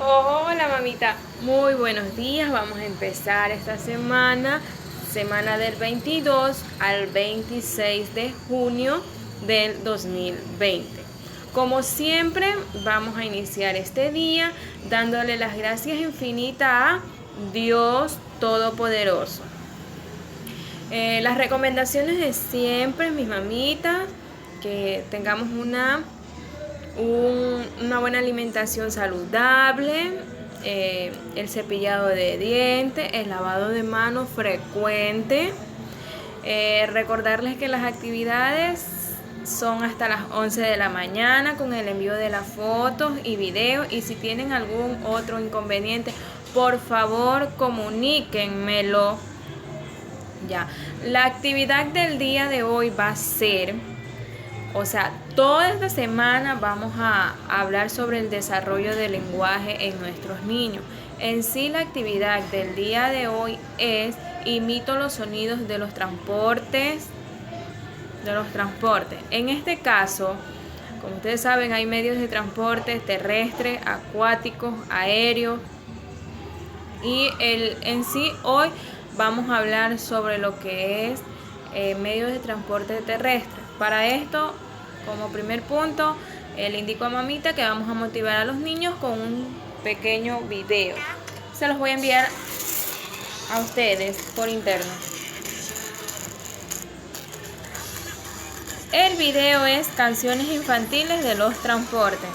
Hola mamita, muy buenos días. Vamos a empezar esta semana del 22 al 26 de junio del 2020. Como siempre, vamos a iniciar este día dándole las gracias infinitas a Dios Todopoderoso. Las recomendaciones de siempre, mis mamitas, que tengamos una buena alimentación saludable, el cepillado de dientes, el lavado de manos frecuente. Recordarles que las actividades son hasta las 11 de la mañana con el envío de las fotos y videos, y si tienen algún otro inconveniente, por favor comuníquenmelo. Ya, la actividad del día de hoy va a ser, toda esta semana vamos a hablar sobre el desarrollo del lenguaje en nuestros niños. En sí, la actividad del día de hoy es imito los sonidos de los transportes. En este caso, como ustedes saben, hay medios de transporte terrestres, acuáticos, aéreos. Y en sí hoy vamos a hablar sobre lo que es medios de transporte terrestre. Para esto, como primer punto, le indico a mamita que vamos a motivar a los niños con un pequeño video. Se los voy a enviar a ustedes por interno. El video es canciones infantiles de los transportes.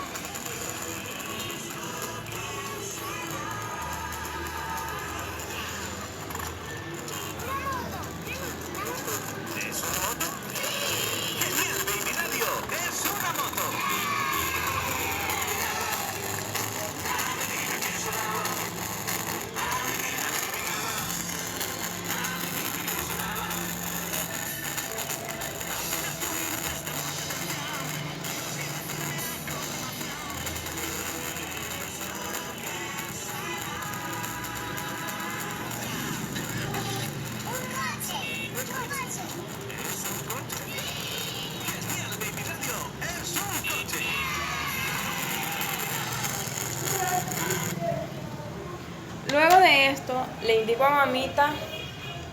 Luego de esto, le indico a mamita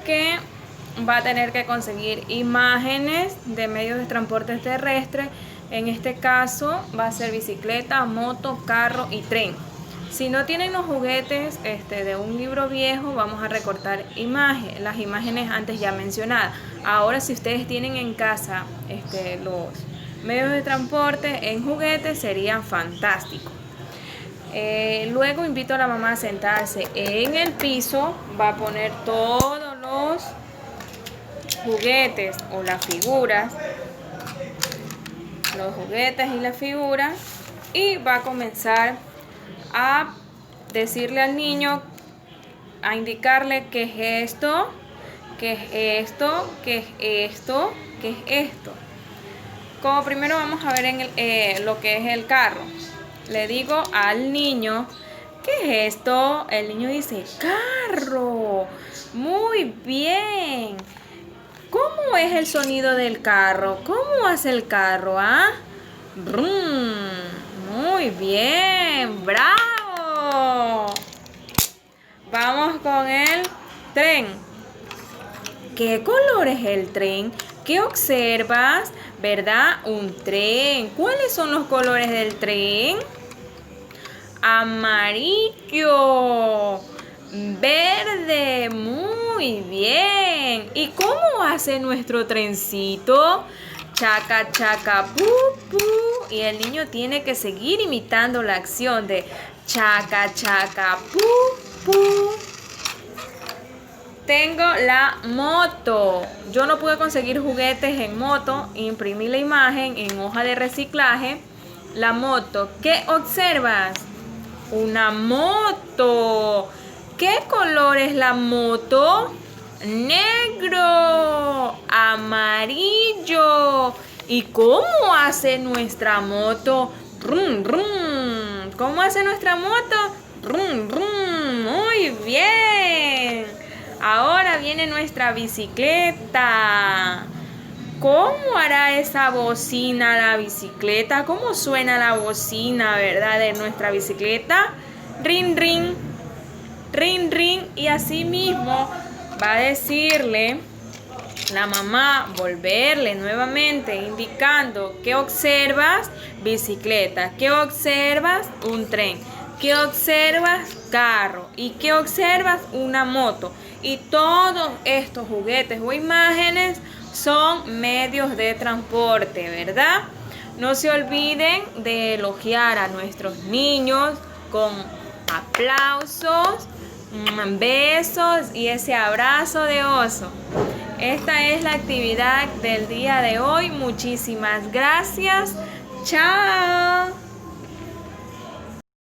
que va a tener que conseguir imágenes de medios de transporte terrestre. En este caso va a ser bicicleta, moto, carro y tren. Si no tienen los juguetes de un libro viejo, vamos a recortar las imágenes antes ya mencionadas. Ahora, si ustedes tienen en casa los medios de transporte en juguetes, sería fantástico. Luego invito a la mamá a sentarse en el piso. Va a poner todos los juguetes o las figuras, los juguetes y las figuras, y va a comenzar a decirle al niño, a indicarle qué es esto, qué es esto, qué es esto, qué es esto. Como primero vamos a ver lo que es el carro. Le digo al niño, ¿qué es esto? El niño dice, carro. Muy bien. ¿Cómo es el sonido del carro? ¿Cómo hace el carro? Brum. Muy bien. ¡Bravo! Vamos con el tren. ¿Qué color es el tren? ¿Qué observas? ¿Verdad? Un tren. ¿Cuáles son los colores del tren? Amarillo, verde, muy bien. ¿Y cómo hace nuestro trencito? Chaca, chaca, pu, pu. Y el niño tiene que seguir imitando la acción de chaca, chaca, pu, pu. Tengo la moto. Yo no pude conseguir juguetes en moto. Imprimí la imagen en hoja de reciclaje. La moto. ¿Qué observas? Una moto. ¿Qué color es la moto? Negro, amarillo. ¿Y cómo hace nuestra moto? Rum, rum. ¿Cómo hace nuestra moto? Rum, rum. Muy bien. Ahora viene nuestra bicicleta. ¿Cómo hará esa bocina la bicicleta? ¿Cómo suena la bocina, verdad, de nuestra bicicleta? rin, rin, rin, rin, y así mismo va a decirle la mamá, volverle nuevamente indicando que observas bicicleta, que observas un tren, que observas carro y que observas una moto. Y todos estos juguetes o imágenes son medios de transporte, ¿verdad? No se olviden de elogiar a nuestros niños con aplausos, besos y ese abrazo de oso. Esta es la actividad del día de hoy. Muchísimas gracias. Chao.